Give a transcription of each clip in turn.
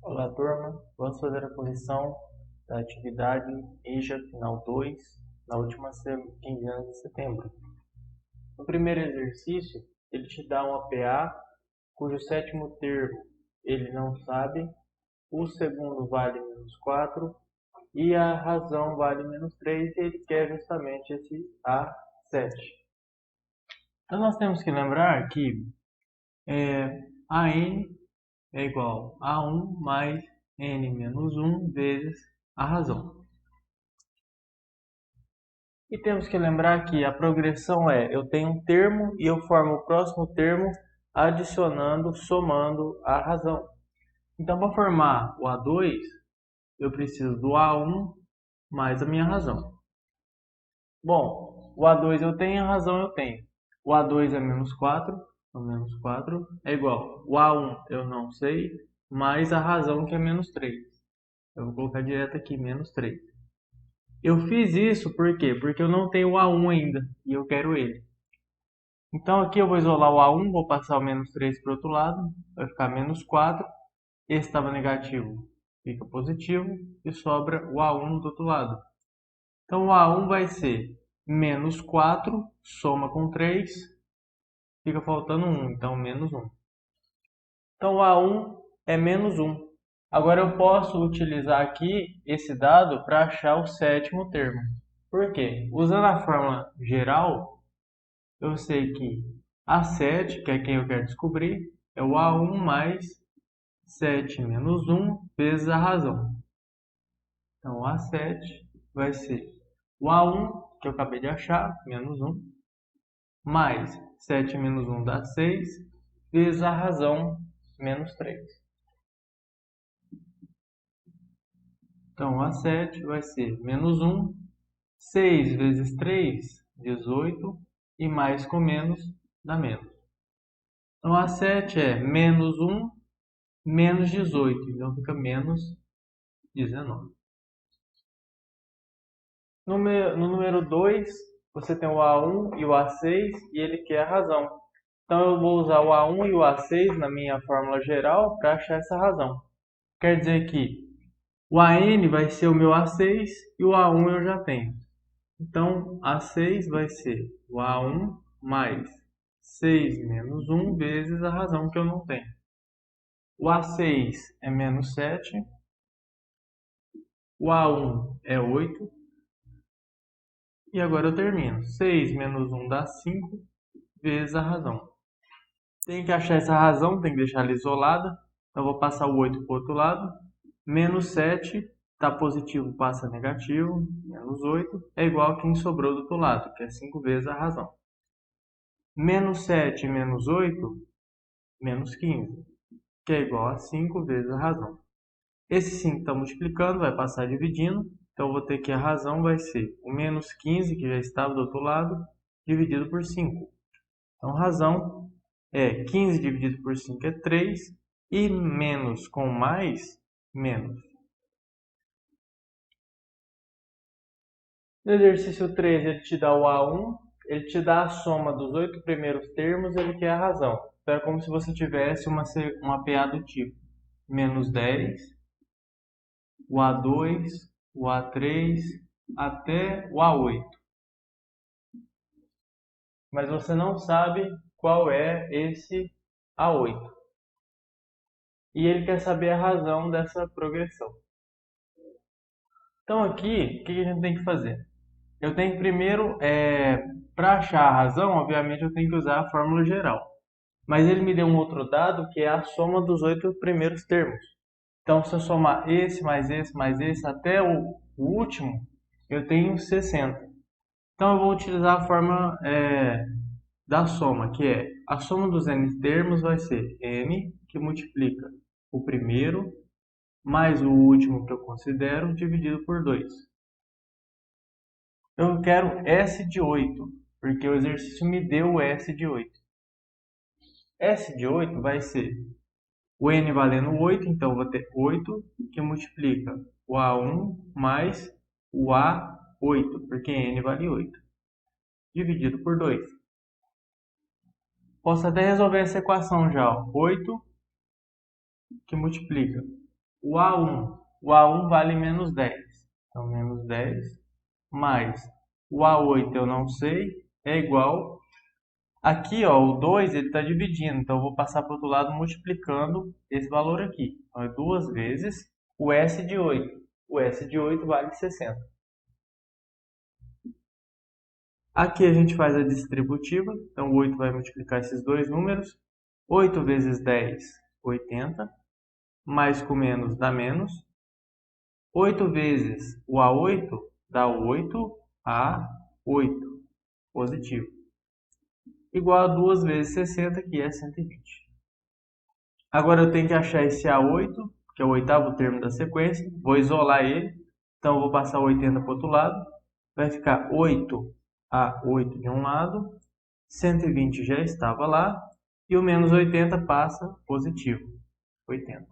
Olá, turma. Vamos fazer a correção da atividade EJA Final 2 na última quinzena de setembro. No primeiro exercício, ele te dá um APA cujo sétimo termo ele não sabe, o segundo vale -4 e a razão vale -3 e ele quer justamente esse A7. Então nós temos que lembrar que AN é igual a 1 mais n menos 1 vezes a razão. E temos que lembrar que a progressão eu tenho um termo e eu formo o próximo termo adicionando, somando a razão. Então, para formar o A2, eu preciso do A1 mais a minha razão. Bom, o A2 eu tenho, a razão eu tenho. O A2 é -4, então -4 é igual. O A1 eu não sei, mais a razão que é -3. Eu vou colocar direto aqui, -3. Eu fiz isso por quê? Porque eu não tenho o A1 ainda e eu quero ele. Então aqui eu vou isolar o A1, vou passar o -3 para o outro lado, vai ficar -4. Esse estava negativo, fica positivo e sobra o A1 do outro lado. Então o A1 vai ser -4, soma com 3, fica faltando 1, então -1. Então o A1 é -1. Agora eu posso utilizar aqui esse dado para achar o sétimo termo. Por quê? Usando a fórmula geral, eu sei que A7, que é quem eu quero descobrir, é o A1 mais 7 menos 1 vezes a razão. Então, A7 vai ser o A1, que eu acabei de achar, menos 1, mais 7 menos 1 dá 6, vezes a razão, -3. Então, A7 vai ser -1, 6 vezes 3, 18, e mais com menos dá menos. Então, A7 é -1 menos 18, então fica -19. No número 2, você tem o A1 e o A6 e ele quer a razão. Então eu vou usar o A1 e o A6 na minha fórmula geral para achar essa razão. Quer dizer que o AN vai ser o meu A6 e o A1 eu já tenho. Então A6 vai ser o A1 mais 6 menos 1 vezes a razão que eu não tenho. O A6 é -7, o A1 é 8, e agora eu termino. 6 menos 1 dá 5 vezes a razão. Tem que achar essa razão, tem que deixar ela isolada. Então eu vou passar o 8 para o outro lado. -7, está positivo, passa negativo. -8 é igual a quem sobrou do outro lado, que é 5 vezes a razão. -7 menos 8, -15, que é igual a 5 vezes a razão. Esse 5 está multiplicando, vai passar dividindo. Então eu vou ter que a razão vai ser o -15, que já estava do outro lado, dividido por 5. Então razão é 15 dividido por 5 é 3, e menos com mais, menos. No exercício 3, ele te dá o A1, ele te dá a soma dos 8 primeiros termos, ele quer a razão. Então é como se você tivesse uma PA do tipo -10, o A2, o A3, até o A8. Mas você não sabe qual é esse A8. E ele quer saber a razão dessa progressão. Então aqui, o que a gente tem que fazer? Eu tenho que primeiro, para achar a razão, obviamente eu tenho que usar a fórmula geral. Mas ele me deu um outro dado que é a soma dos 8 primeiros termos. Então se eu somar esse, mais esse, mais esse, até o último, eu tenho 60. Então eu vou utilizar a forma da soma, que é a soma dos n termos vai ser n, que multiplica o primeiro, mais o último que eu considero, dividido por 2. Eu quero S de 8, porque o exercício me deu o S de 8. S de 8 vai ser o N valendo 8, então eu vou ter 8, que multiplica o A1 mais o A8, porque N vale 8, dividido por 2. Posso até resolver essa equação já. 8 que multiplica o A1. O A1 vale menos 10. Então, menos 10 mais o A8 eu não sei, é igual. Aqui, ó, o 2 ele está dividindo, então eu vou passar para o outro lado multiplicando esse valor aqui. Então, é 2 vezes o S de 8. O S de 8 vale 60. Aqui a gente faz a distributiva, então o 8 vai multiplicar esses dois números. 8 vezes 10, 80. Mais com menos dá menos. 8 vezes o A8 dá 8A8, positivo. Igual a 2 vezes 60, que é 120. Agora eu tenho que achar esse A8, que é o oitavo termo da sequência. Vou isolar ele. Então eu vou passar o 80 para o outro lado. Vai ficar 8A8 de um lado. 120 já estava lá. E o menos 80 passa positivo. 80.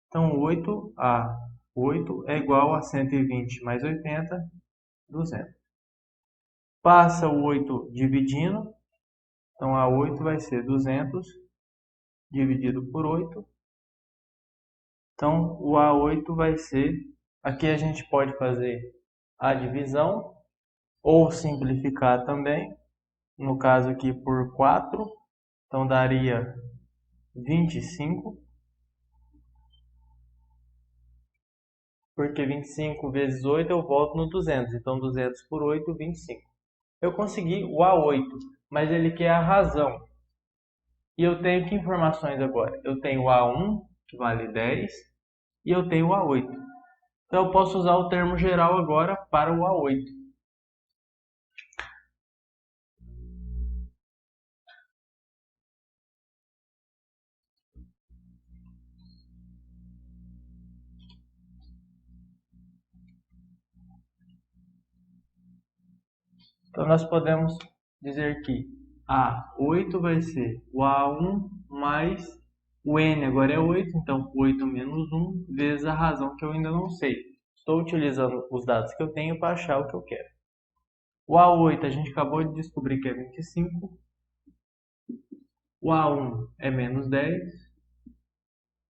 Então 8A8 é igual a 120 mais 80, 200. Passa o 8 dividindo. Então A8 vai ser 200 dividido por 8. Então o A8 vai ser... Aqui a gente pode fazer a divisão ou simplificar também. No caso aqui por 4. Então daria 25. Porque 25 vezes 8 eu volto no 200. Então 200 por 8, 25. Eu consegui o A8, mas ele quer a razão. E eu tenho que informações agora? Eu tenho o A1, que vale 10, e eu tenho o A8. Então eu posso usar o termo geral agora para o A8. Então nós podemos dizer que A8 vai ser o A1 mais o N agora é 8, então 8 menos 1 vezes a razão que eu ainda não sei. Estou utilizando os dados que eu tenho para achar o que eu quero. O A8 a gente acabou de descobrir que é 25. O A1 é menos 10.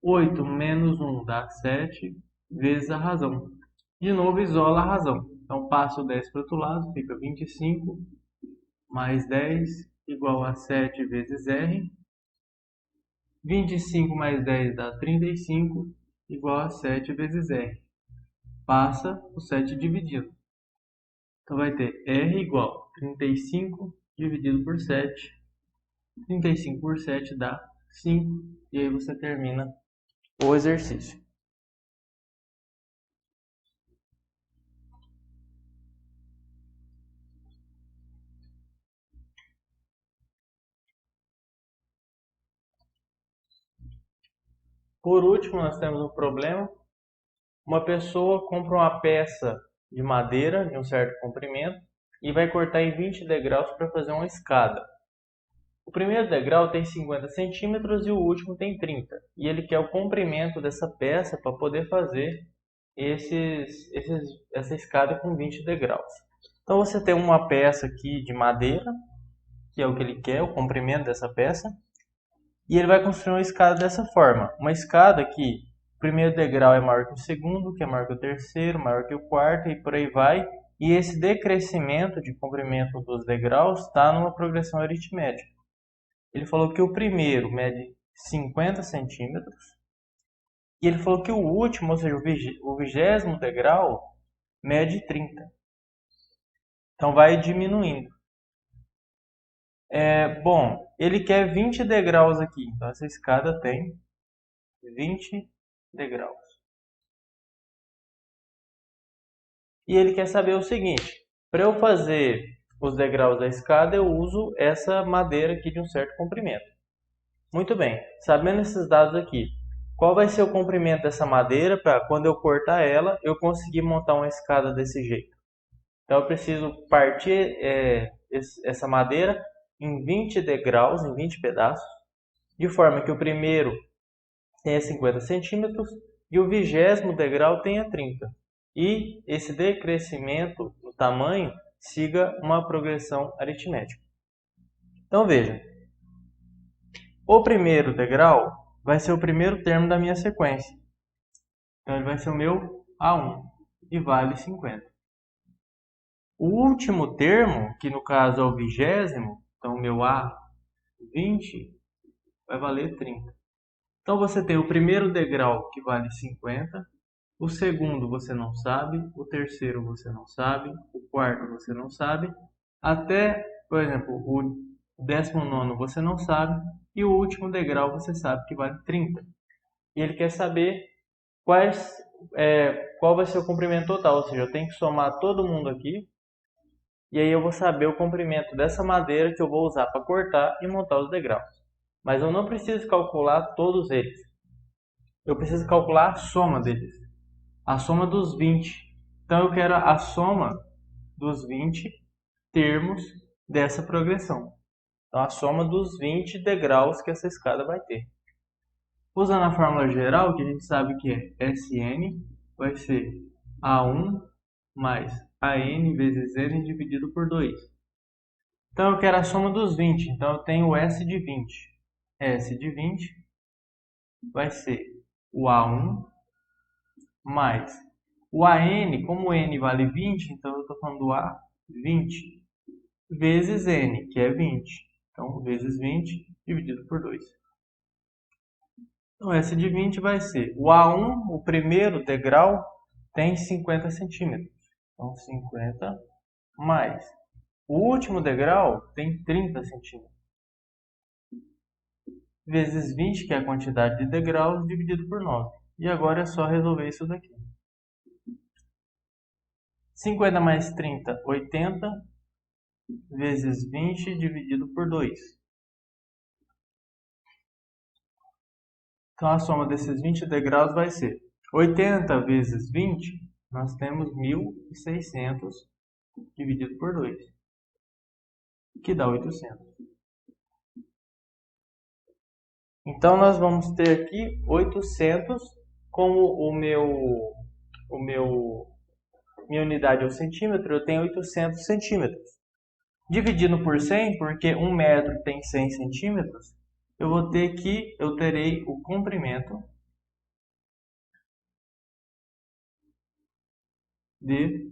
8 menos 1 dá 7 vezes a razão. De novo isola a razão. Então passo o 10 para o outro lado, fica 25 mais 10 igual a 7 vezes R. 25 mais 10 dá 35 igual a 7 vezes R. Passa o 7 dividido. Então vai ter R igual a 35 dividido por 7. 35 por 7 dá 5. E aí você termina o exercício. Por último, nós temos um problema. Uma pessoa compra uma peça de madeira de um certo comprimento e vai cortar em 20 degraus para fazer uma escada. O primeiro degrau tem 50 centímetros e o último tem 30. E ele quer o comprimento dessa peça para poder fazer essa escada com 20 degraus. Então você tem uma peça aqui de madeira, que é o que ele quer, o comprimento dessa peça. E ele vai construir uma escada dessa forma. Uma escada que o primeiro degrau é maior que o segundo, que é maior que o terceiro, maior que o quarto, e por aí vai. E esse decrescimento de comprimento dos degraus está numa progressão aritmética. Ele falou que o primeiro mede 50 centímetros. E ele falou que o último, ou seja, o 20º degrau, mede 30. Então vai diminuindo. Bom, ele quer 20 degraus aqui. Então essa escada tem 20 degraus. E ele quer saber o seguinte: para eu fazer os degraus da escada, eu uso essa madeira aqui de um certo comprimento. Muito bem, sabendo esses dados aqui, qual vai ser o comprimento dessa madeira para quando eu cortar ela, eu conseguir montar uma escada desse jeito? Então eu preciso partir essa madeira em 20 degraus, em 20 pedaços, de forma que o primeiro tenha 50 centímetros e o 20º degrau tenha 30. E esse decrescimento no tamanho siga uma progressão aritmética. Então veja, o primeiro degrau vai ser o primeiro termo da minha sequência. Então ele vai ser o meu A1 e vale 50. O último termo, que no caso é o 20º, então o meu A20 vai valer 30. Então você tem o primeiro degrau que vale 50, o segundo você não sabe, o terceiro você não sabe, o quarto você não sabe, até, por exemplo, o 19º você não sabe, e o último degrau você sabe que vale 30. E ele quer saber qual vai ser o comprimento total, ou seja, eu tenho que somar todo mundo aqui, e aí eu vou saber o comprimento dessa madeira que eu vou usar para cortar e montar os degraus. Mas eu não preciso calcular todos eles. Eu preciso calcular a soma deles. A soma dos 20. Então eu quero a soma dos 20 termos dessa progressão. Então a soma dos 20 degraus que essa escada vai ter. Usando a fórmula geral, que a gente sabe que é Sn, vai ser A1 mais AN vezes N dividido por 2. Então eu quero a soma dos 20, então eu tenho o S de 20. S de 20 vai ser o A1 mais o AN, como N vale 20, então eu estou falando do A20 vezes N, que é 20. Então, vezes 20 dividido por 2. Então, S de 20 vai ser o A1, o primeiro degrau, tem 50 centímetros. Então, 50 mais. O último degrau tem 30 centímetros. Vezes 20, que é a quantidade de degraus, dividido por 9. E agora é só resolver isso daqui. 50 mais 30, 80, vezes 20 dividido por 2. Então a soma desses 20 degraus vai ser 80 vezes 20, nós temos 1.600 dividido por 2, que dá 800. Então nós vamos ter aqui 800, como minha unidade é o centímetro, eu tenho 800 centímetros. Dividindo por 100, porque 1 metro tem 100 centímetros, eu terei o comprimento de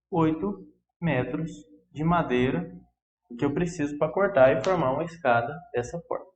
8 metros de madeira que eu preciso para cortar e formar uma escada dessa forma.